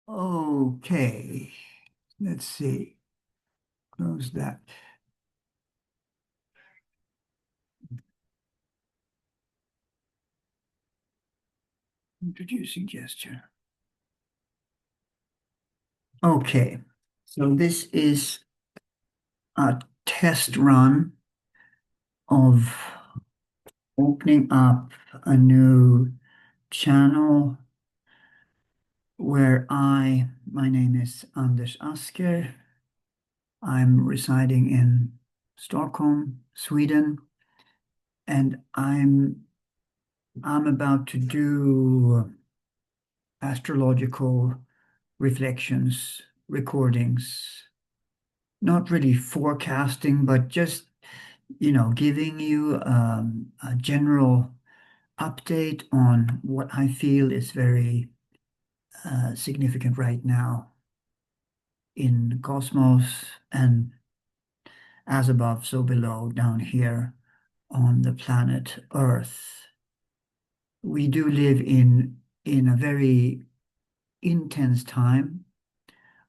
Okay, let's see. Close that. Introducing gesture. Okay, so this is a test run of opening up a new channel where my name is Anders Asker. I'm residing in Stockholm, Sweden, and I'm about to do astrological reflections, recordings, not really forecasting, but just, giving you a general update on what I feel is very significant right now in cosmos and as above, so below, down here on the planet Earth. We do live in a very intense time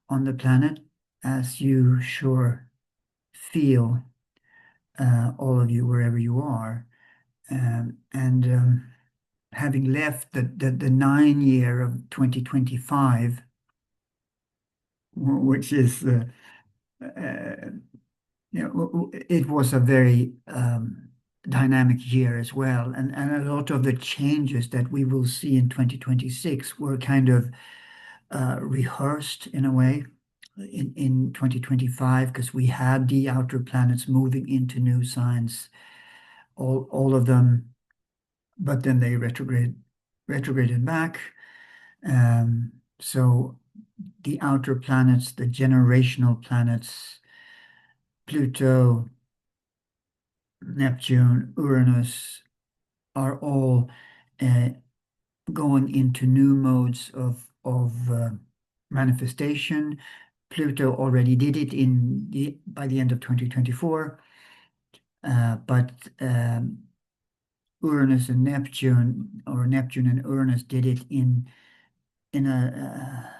on the planet, as you sure feel, all of you, wherever you are. And having left the 9 year of 2025, which is, it was a very dynamic year as well. And a lot of the changes that we will see in 2026 were kind of rehearsed in a way in 2025 because we had the outer planets moving into new signs, all of them, but then they retrograded back. So the outer planets, the generational planets, Pluto, Neptune, Uranus, are all uh, going into new modes of manifestation. Pluto already did it by the end of 2024, but Uranus and Neptune, or Neptune and Uranus, did it in a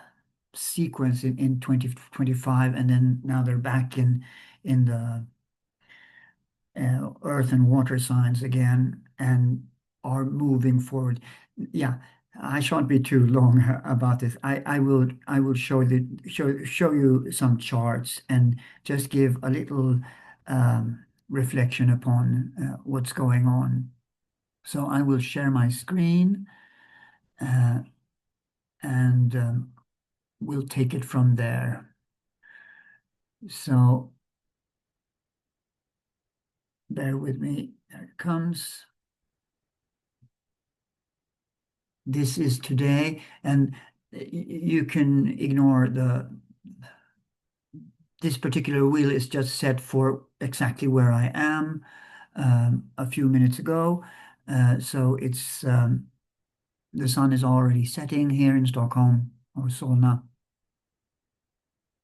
sequence in 2025, and then now they're back in the earth and water signs again and are moving forward. Yeah, I shan't be too long about this. I will show you some charts and just give a little reflection upon what's going on. So I will share my screen, uh, and we'll take it from there. So bear with me. There it comes. This is today, and you can ignore this particular wheel is just set for exactly where I am a few minutes ago. So the sun is already setting here in Stockholm or Solna.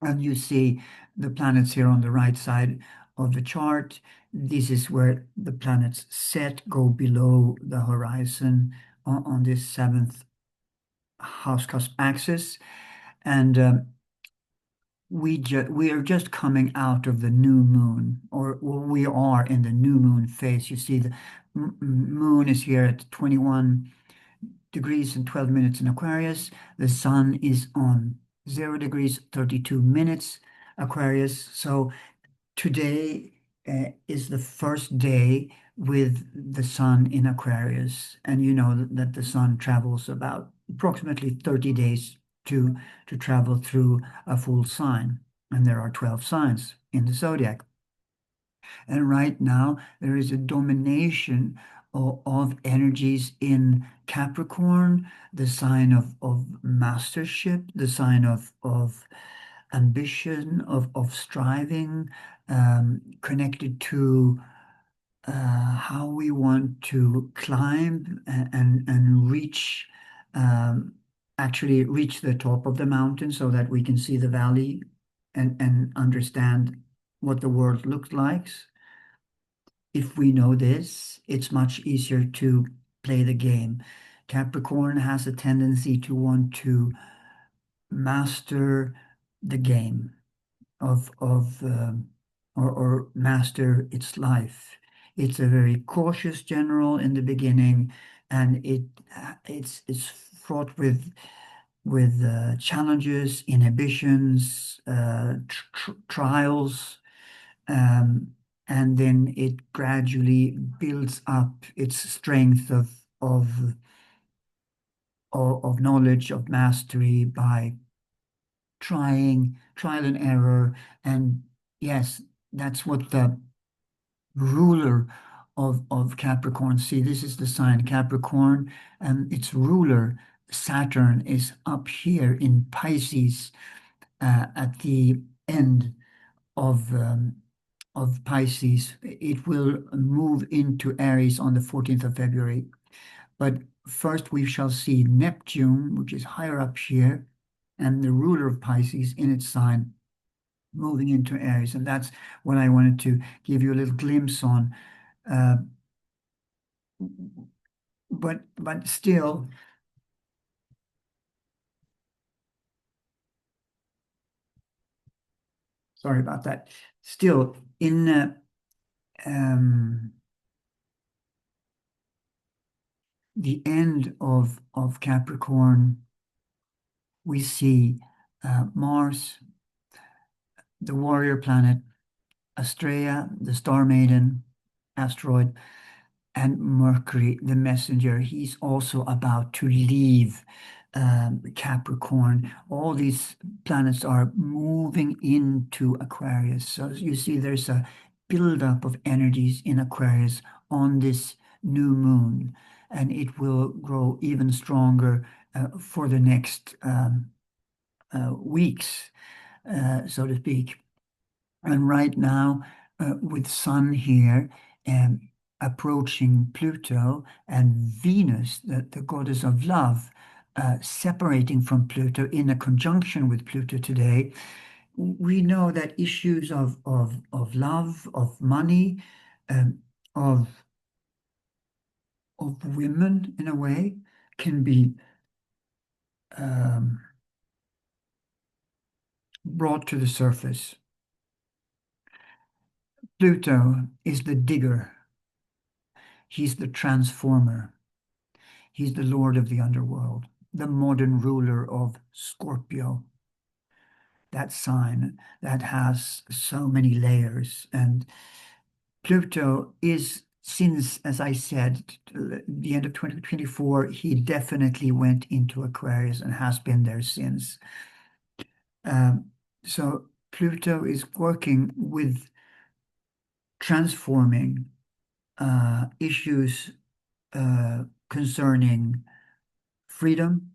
And you see the planets here on the right side of the chart. This is where the planets set, go below the horizon on this seventh house cusp axis. And we are just coming out of the new moon, or we are in the new moon phase. You see the moon is here at 21 degrees and 12 minutes in Aquarius. The sun is on 0 degrees 32 minutes Aquarius. So today is the first day with the sun in Aquarius, and you know that the sun travels about approximately 30 days to travel through a full sign, and there are 12 signs in the zodiac. And right now there is a domination of energies in Capricorn, the sign of mastership, the sign of ambition, of striving, connected to how we want to climb and reach, actually reach the top of the mountain so that we can see the valley and understand what the world looks like. If we know this, it's much easier to play the game. Capricorn has a tendency to want to master the game or master its life. It's a very cautious general in the beginning, and it's fraught with challenges, inhibitions, trials, um, and then it gradually builds up its strength of knowledge, of mastery by trial and error. And yes, that's what the ruler of Capricorn. See, this is the sign Capricorn, and its ruler, Saturn, is up here in Pisces at the end of Pisces. It will move into Aries on the 14th of February. But first, we shall see Neptune, which is higher up here, and the ruler of Pisces in its sign, moving into Aries. And that's what I wanted to give you a little glimpse on. Uh, but still, sorry about that. Still, in the end of Capricorn, we see Mars, the warrior planet, Astrea, the star maiden, asteroid, and Mercury, the messenger. He's also about to leave Capricorn. All these planets are moving into Aquarius. So you see, there's a buildup of energies in Aquarius on this new moon, and it will grow even stronger for the next weeks, so to speak. And right now, with Sun here approaching Pluto and Venus, the goddess of love, separating from Pluto in a conjunction with Pluto today, we know that issues of love, of money, um, of, of women in a way can be um, brought to the surface. Pluto is the digger. He's the transformer. He's the lord of the underworld, the modern ruler of Scorpio, that sign that has so many layers. And Pluto is, since, as I said, the end of 2024, he definitely went into Aquarius and has been there since. Um, so Pluto is working with transforming issues concerning freedom,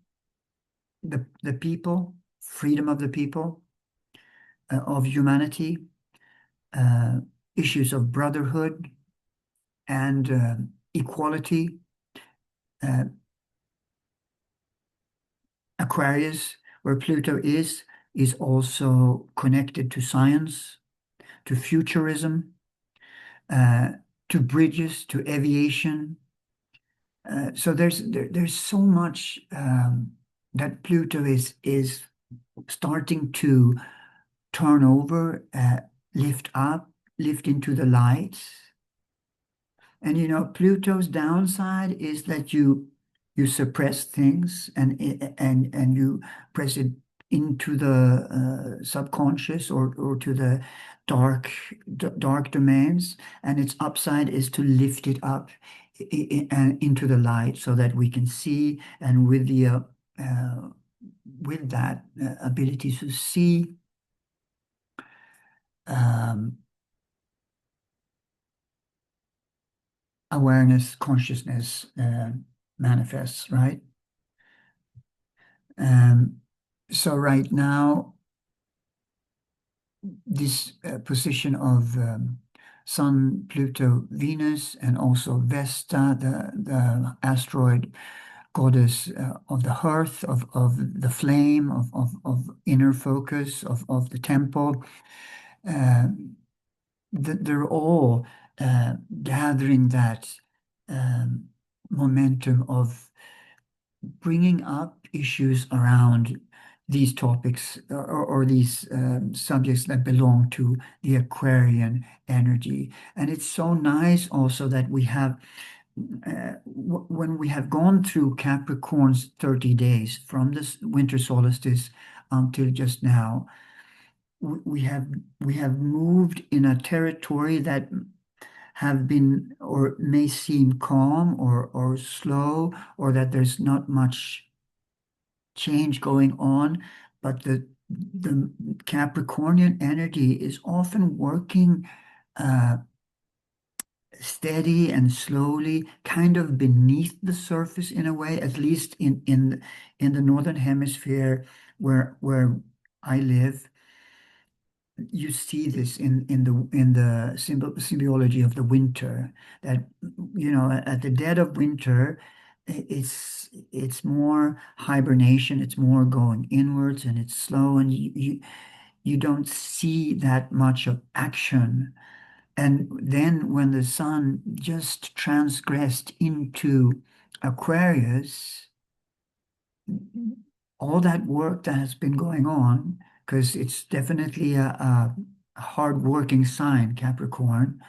the people, freedom of the people, of humanity, uh, issues of brotherhood and equality. Uh, Aquarius, where Pluto is also connected to science, to futurism, uh, to bridges, to aviation. So there's so much that Pluto is starting to turn over, lift up, lift into the light. And you know, Pluto's downside is that you suppress things and you press it into the subconscious or to the dark domains. And its upside is to lift it up into the light so that we can see. And uh, with that ability to see. Um, Awareness, consciousness manifests, right? Um, so right now, this position of Sun, Pluto, Venus, and also Vesta, the asteroid goddess of the hearth, of the flame, of inner focus, of the temple, uh, they're all gathering that um, momentum of bringing up issues around these topics or these subjects that belong to the Aquarian energy. And it's so nice also that we have, when we have gone through Capricorn's 30 days from this winter solstice until just now, we have moved in a territory that have been or may seem calm or slow, or that there's not much change going on, but the Capricornian energy is often working uh, steady and slowly, kind of beneath the surface in a way, at least in the northern hemisphere where I live. You see this in the symbiology of the winter, that at the dead of winter, it's more hibernation, it's more going inwards, and it's slow, and you don't see that much of action. And then when the sun just transgressed into Aquarius, all that work that has been going on, because it's definitely a hard-working sign, Capricorn,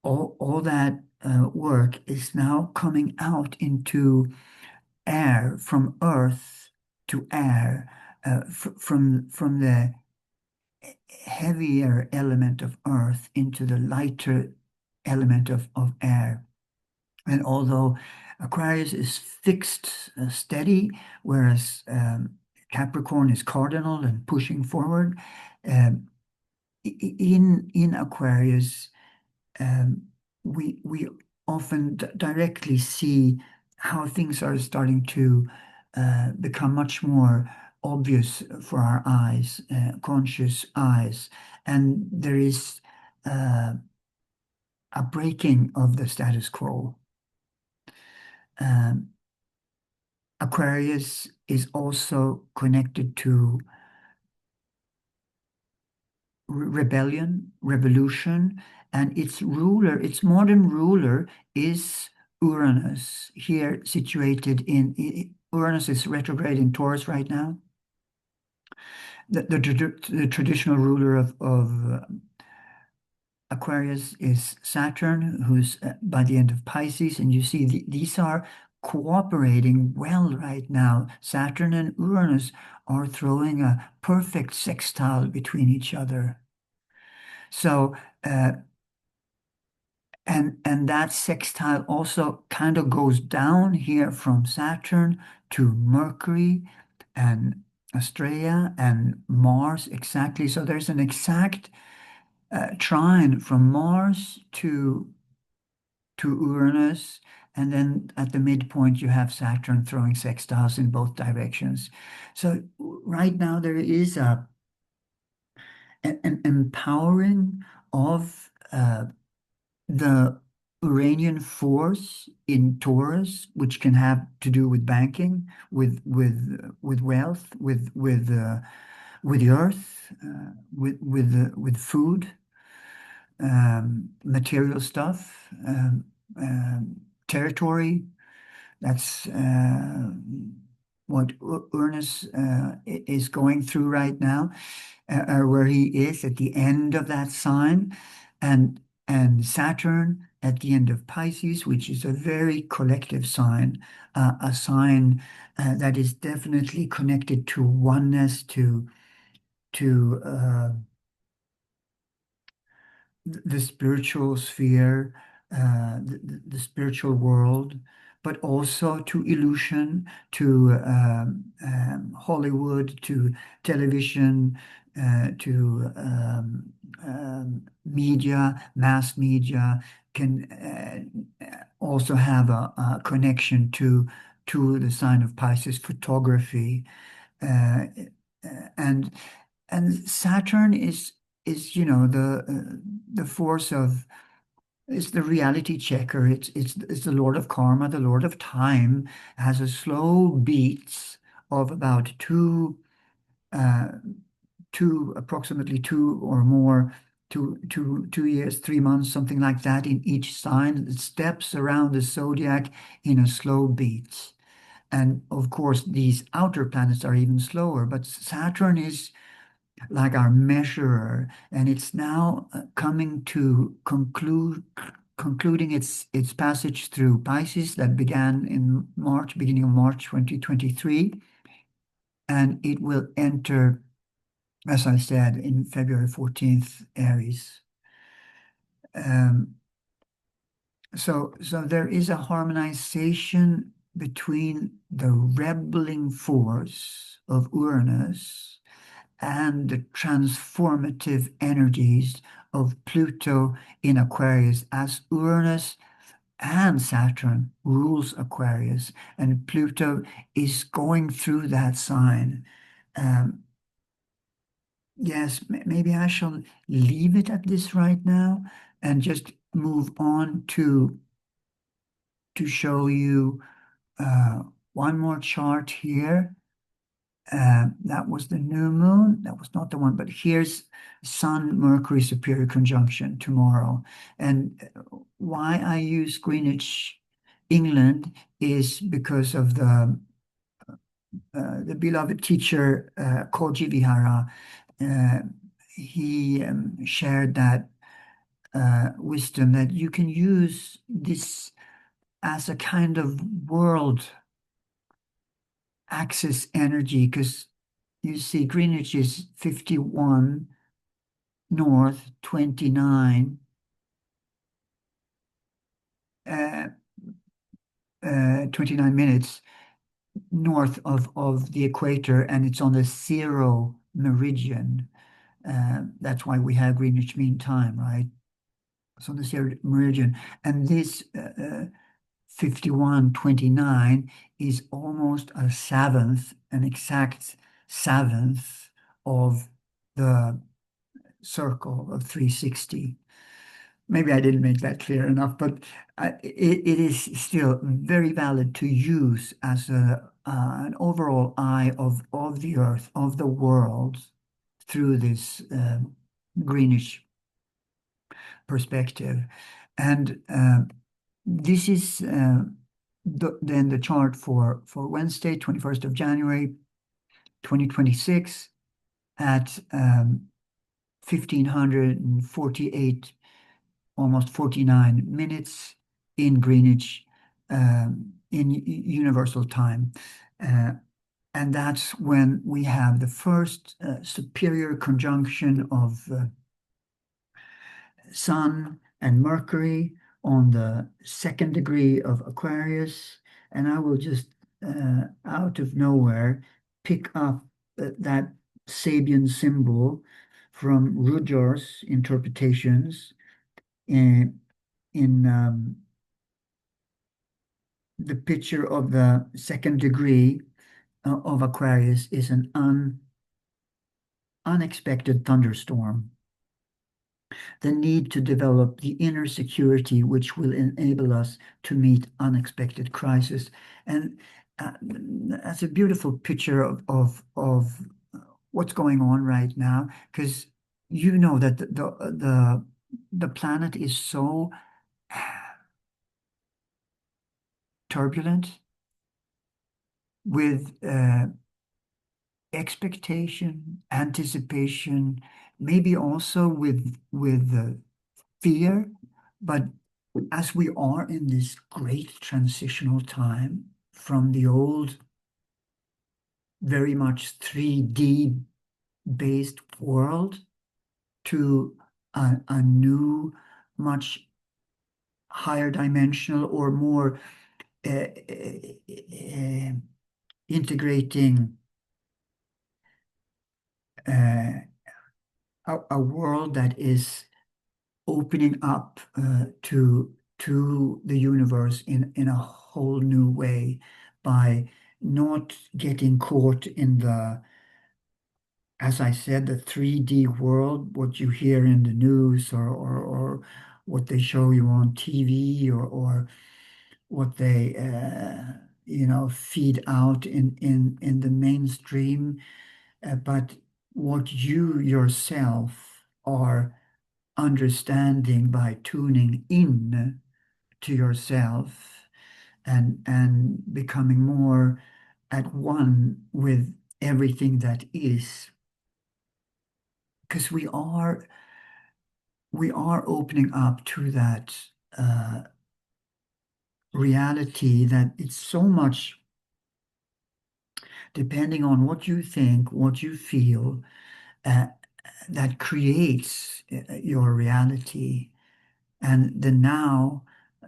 all that work is now coming out into air, from earth to air, from the heavier element of earth into the lighter element of air. And although Aquarius is fixed, steady, whereas Capricorn is cardinal and pushing forward, um, in Aquarius, um, we often directly see how things are starting to become much more obvious for our eyes, conscious eyes, and there is uh, a breaking of the status quo. Um, Aquarius is also connected to rebellion, revolution, and its modern ruler is Uranus, here situated Uranus is retrograde in Taurus right now. The traditional ruler of Aquarius is Saturn, who's by the end of Pisces, and you see these are cooperating well right now. Saturn and Uranus are throwing a perfect sextile between each other. So, and that sextile also kind of goes down here from Saturn to Mercury and Australia and Mars exactly. So there's an exact trine from Mars to Uranus, and then at the midpoint you have Saturn throwing sextiles in both directions. So right now there is an empowering of the Uranian force in Taurus, which can have to do with banking, with wealth, with the earth, with food, material stuff, territory. That's what Uranus is going through right now, where he is at the end of that sign, and Saturn at the end of Pisces, which is a very collective sign, a sign that is definitely connected to oneness, to the spiritual sphere, the spiritual world, but also to illusion, to Hollywood, to television, to media, mass media, can also have a connection to the sign of Pisces, photography, uh, and Saturn is the force of, it's the reality checker. It's the Lord of Karma, the Lord of Time, has a slow beats of about uh, approximately two or more, 2 years, 3 months, something like that in each sign. It steps around the zodiac in a slow beat. And of course, these outer planets are even slower, but Saturn is like our measurer, and it's now coming to concluding its passage through Pisces that began in March, beginning of March 2023, and it will enter, as I said, in February 14th, Aries. Um, so there is a harmonization between the rebelling force of Uranus and the transformative energies of Pluto in Aquarius, as Uranus and Saturn rules Aquarius, and Pluto is going through that sign. Um, yes, maybe I shall leave it at this right now and just move on to show you uh, one more chart here. That was the new moon. That was not the one, but here's Sun Mercury superior conjunction tomorrow. And why I use Greenwich, England, is because of the beloved teacher Koji Vihara. Uh, he shared that wisdom that you can use this as a kind of world axis energy, because you see Greenwich is 51 north, 29 uh, 29 minutes north of the equator, and it's on the zero meridian. That's why we have Greenwich Mean Time, right? It's on the zero meridian. And this 5129 is almost a seventh, an exact seventh of the circle of 360. Maybe I didn't make that clear enough, but it is still very valid to use as an overall eye of the Earth, of the world, through this greenish perspective. And this is then the chart for Wednesday, 21st of January, 2026 at 1548, almost 49 minutes in Greenwich, in universal time. And that's when we have the first superior conjunction of Sun and Mercury on the second degree of Aquarius. And I will just, out of nowhere, pick up that Sabian symbol from Rudor's interpretations in the picture of the second degree of Aquarius is an unexpected thunderstorm. The need to develop the inner security which will enable us to meet unexpected crisis. And that's a beautiful picture of what's going on right now, because you know that the planet is so turbulent with expectation, anticipation, maybe also with fear. But as we are in this great transitional time from the old, very much 3D based world to a new, much higher dimensional or more integrating uh, a world that is opening up to the universe in a whole new way, by not getting caught in the, as I said, the 3D world, what you hear in the news, or what they show you on TV, or what they feed out in the mainstream, but what you yourself are understanding by tuning in to yourself. and becoming more at one with everything that is. Because we are opening up to that uh, reality that it's so much depending on what you think, what you feel, uh, that creates your reality. And the now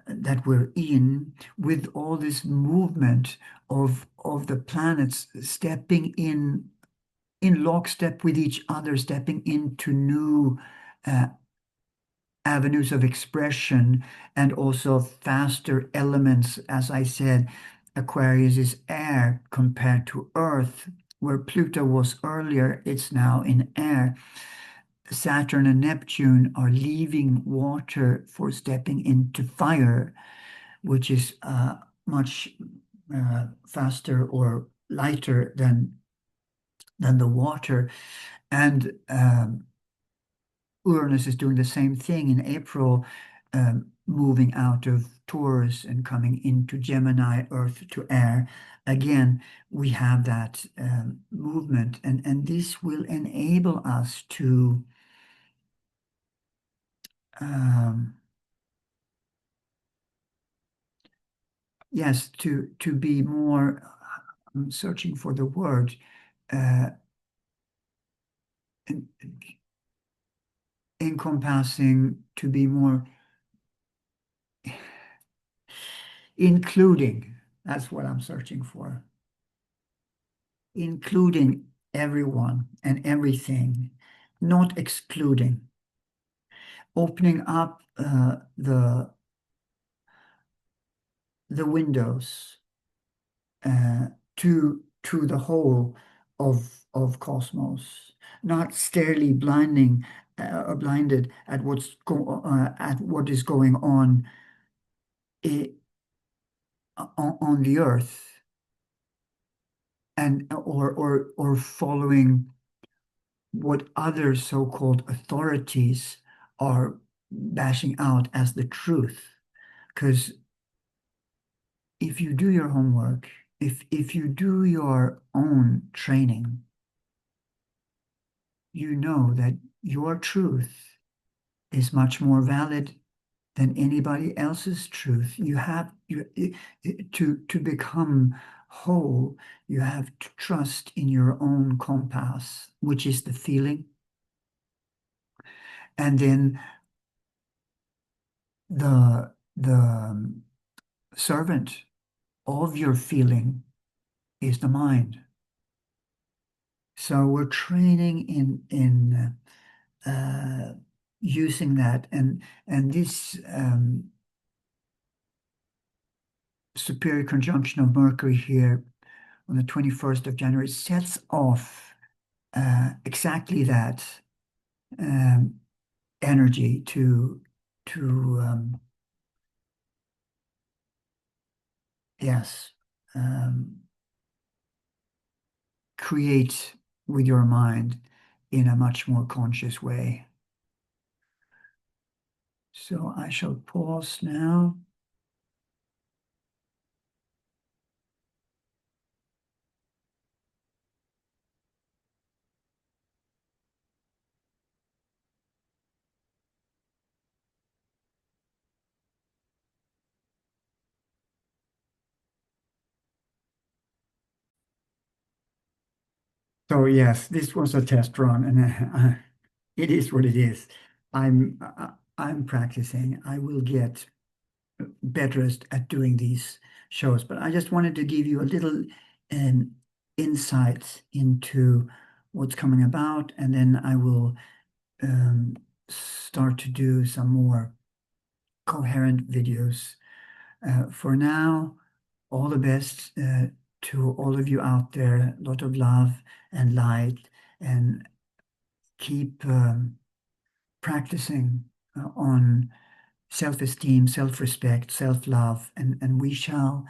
that we're in, with all this movement of the planets stepping in lockstep with each other, stepping into new uh, avenues of expression and also faster elements. As I said, Aquarius is air compared to Earth, where Pluto was earlier, it's now in air. Saturn and Neptune are leaving water for stepping into fire, which is much faster or lighter than the water. And Uranus is doing the same thing in April, moving out of Taurus and coming into Gemini, Earth to air. Again, we have that movement, and this will enable us to um, yes, to be more. I'm searching for the word. Uh, en- Encompassing, to be more including. That's what I'm searching for. Including everyone and everything, not excluding. Opening up the windows to the whole of cosmos, not steadily blinded at at what is going on i- on the earth, and or following what other so-called authorities are bashing out as the truth. Because if you do your homework, if you do your own training, you know that your truth is much more valid than anybody else's truth. To become whole, you have to trust in your own compass, which is the feeling. And then the servant of your feeling is the mind. So we're training in using that, and this superior conjunction of Mercury here on the 21st of January sets off exactly that um, energy to yes, um, create with your mind in a much more conscious way. So I shall pause now. So yes, this was a test run, and it is what it is. I'm practicing. I will get better at doing these shows, but I just wanted to give you a little um, insight into what's coming about, and then I will start to do some more coherent videos. For now, all the best to all of you out there. A lot of love and light, and keep practicing on self-esteem, self-respect, self-love, and we shall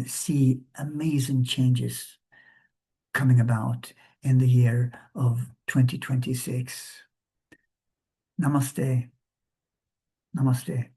see amazing changes coming about in the year of 2026. Namaste. Namaste.